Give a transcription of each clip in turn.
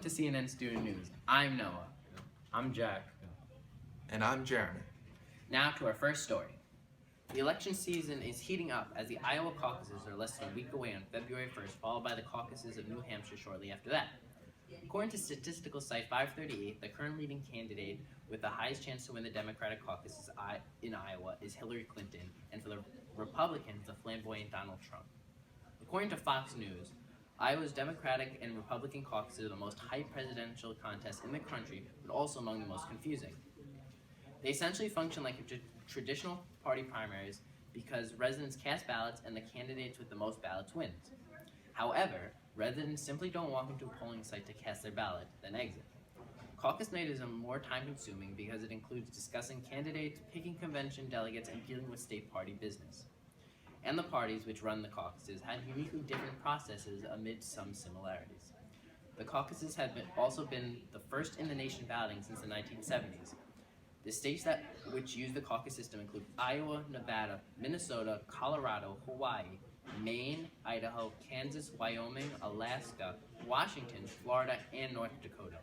Welcome to CNN Student News. I'm Noah. I'm Jack. And I'm Jeremy. Now to our first story. The election season is heating up as the Iowa caucuses are less than a week away on February 1st, followed by the caucuses of New Hampshire shortly after that. According to statistical site 538, the current leading candidate with the highest chance to win the Democratic caucuses in Iowa is Hillary Clinton, and for the Republicans, the flamboyant Donald Trump. According to Fox News, Iowa's Democratic and Republican caucuses are the most hyped presidential contests in the country, but also among the most confusing. They essentially function like traditional party primaries because residents cast ballots and the candidates with the most ballots wins. However, residents simply don't walk into a polling site to cast their ballot, then exit. Caucus night is more time-consuming because it includes discussing candidates, picking convention delegates, and dealing with state party business. And the parties which run the caucuses have uniquely different processes amid some similarities. The caucuses have also been the first in the nation balloting since the 1970s. The states which use the caucus system include Iowa, Nevada, Minnesota, Colorado, Hawaii, Maine, Idaho, Kansas, Wyoming, Alaska, Washington, Florida, and North Dakota.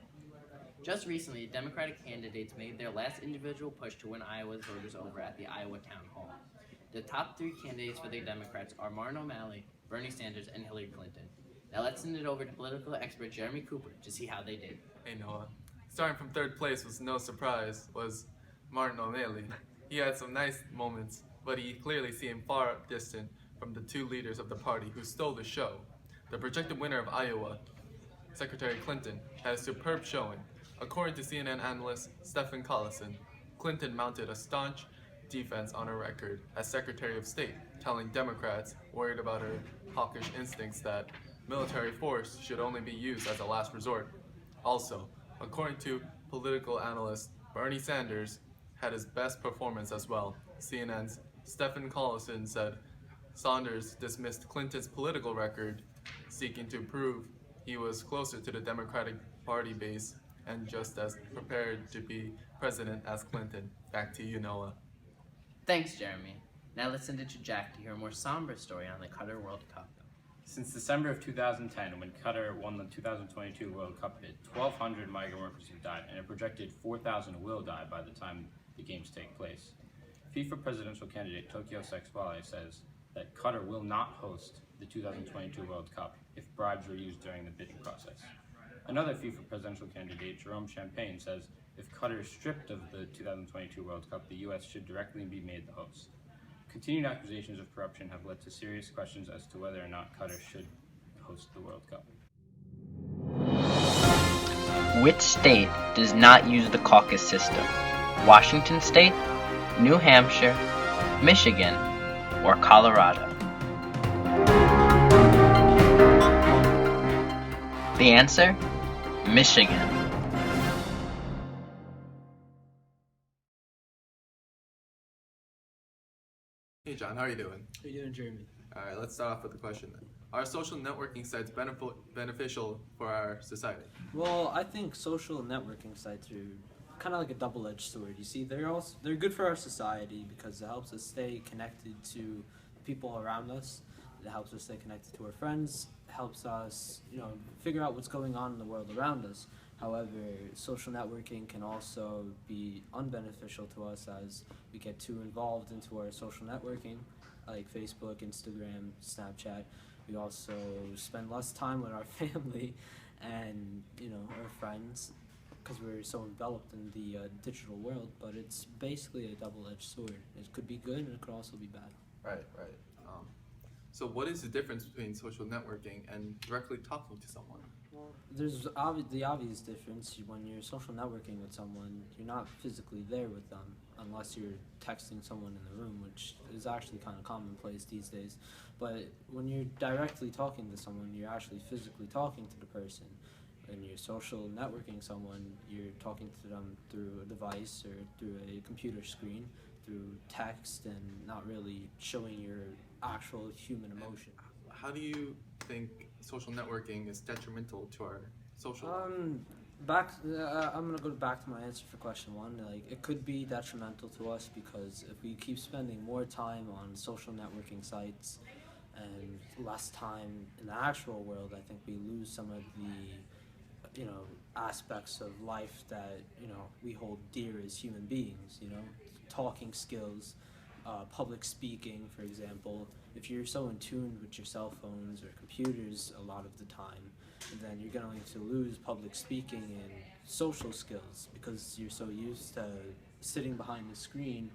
Just recently, Democratic candidates made their last individual push to win Iowa's voters over at the Iowa Town Hall. The top three candidates for the Democrats are Martin O'Malley, Bernie Sanders, and Hillary Clinton. Now let's send it over to political expert Jeremy Cooper to see how they did. Hey Noah. Starting from third place was no surprise was Martin O'Malley. He had some nice moments, but he clearly seemed far distant from the two leaders of the party who stole the show. The projected winner of Iowa, Secretary Clinton, had a superb showing. According to CNN analyst Stephen Collison, Clinton mounted a staunch defense on her record as Secretary of State, telling Democrats worried about her hawkish instincts that military force should only be used as a last resort. Also, according to political analyst Bernie Sanders, had his best performance as well. CNN's Stephen Collison said Sanders dismissed Clinton's political record, seeking to prove he was closer to the Democratic Party base and just as prepared to be president as Clinton. Back to you, Noah. Thanks, Jeremy. Now let's send it to Jack to hear a more somber story on the Qatar World Cup. Since December of 2010, when Qatar won the 2022 World Cup, 1,200 migrant workers have died, and a projected 4,000 will die by the time the games take place. FIFA presidential candidate Tokyo Sexwale says that Qatar will not host the 2022 World Cup if bribes were used during the bidding process. Another FIFA presidential candidate, Jerome Champagne, says if Qatar is stripped of the 2022 World Cup, the U.S. should directly be made the host. Continued accusations of corruption have led to serious questions as to whether or not Qatar should host the World Cup. Which state does not use the caucus system? Washington State, New Hampshire, Michigan, or Colorado? The answer? Michigan. Hey John, how are you doing? How you doing, Jeremy? Alright, let's start off with the question then. Are social networking sites beneficial for our society? Well, I think social networking sites are kind of like a double-edged sword. You see, they're good for our society because it helps us stay connected to people around us. It helps us stay connected to our friends. It helps us, figure out what's going on in the world around us. However, social networking can also be unbeneficial to us as we get too involved into our social networking, like Facebook, Instagram, Snapchat. We also spend less time with our family and, our friends because we're so enveloped in the digital world, but it's basically a double-edged sword. It could be good and it could also be bad. Right. So what is the difference between social networking and directly talking to someone? Well, there's the obvious difference. When you're social networking with someone, you're not physically there with them unless you're texting someone in the room, which is actually kind of commonplace these days. But when you're directly talking to someone, you're actually physically talking to the person. When you're social networking someone, you're talking to them through a device or through a computer screen, through text, and not really showing your actual human emotion. How do you think social networking is detrimental to our social life? I'm gonna go back to my answer for question one. It could be detrimental to us because if we keep spending more time on social networking sites and less time in the actual world, I think we lose some of the aspects of life that we hold dear as human beings. Talking skills, public speaking, for example. If you're so in tune with your cell phones or computers a lot of the time, then you're going to lose public speaking and social skills because you're so used to sitting behind the screen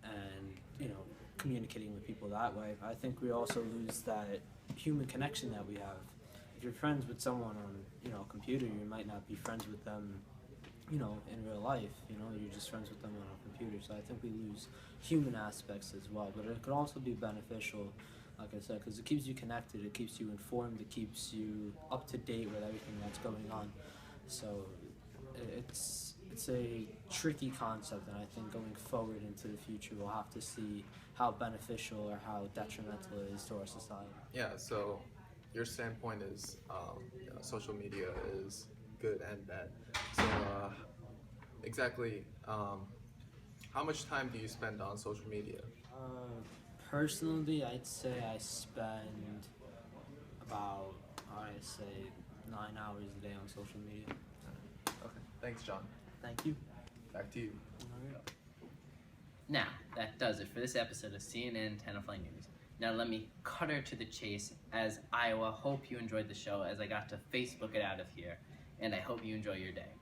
and communicating with people that way. I think we also lose that human connection that we have. If you're friends with someone on a computer, you might not be friends with them in real life. You're just friends with them on a computer. So I think we lose human aspects as well. But it could also be beneficial, like I said, because it keeps you connected, it keeps you informed, it keeps you up to date with everything that's going on. So it's a tricky concept, and I think going forward into the future, we'll have to see how beneficial or how detrimental it is to our society. Yeah, so your standpoint is social media is good and bad. So exactly, how much time do you spend on social media? Personally, I'd say I spend about, 9 hours a day on social media. Okay, thanks, John. Thank you. Back to you. Now, that does it for this episode of CNN Tenafly News. Now let me cut her to the chase as Iowa. Hope you enjoyed the show as I got to Facebook it out of here, and I hope you enjoy your day.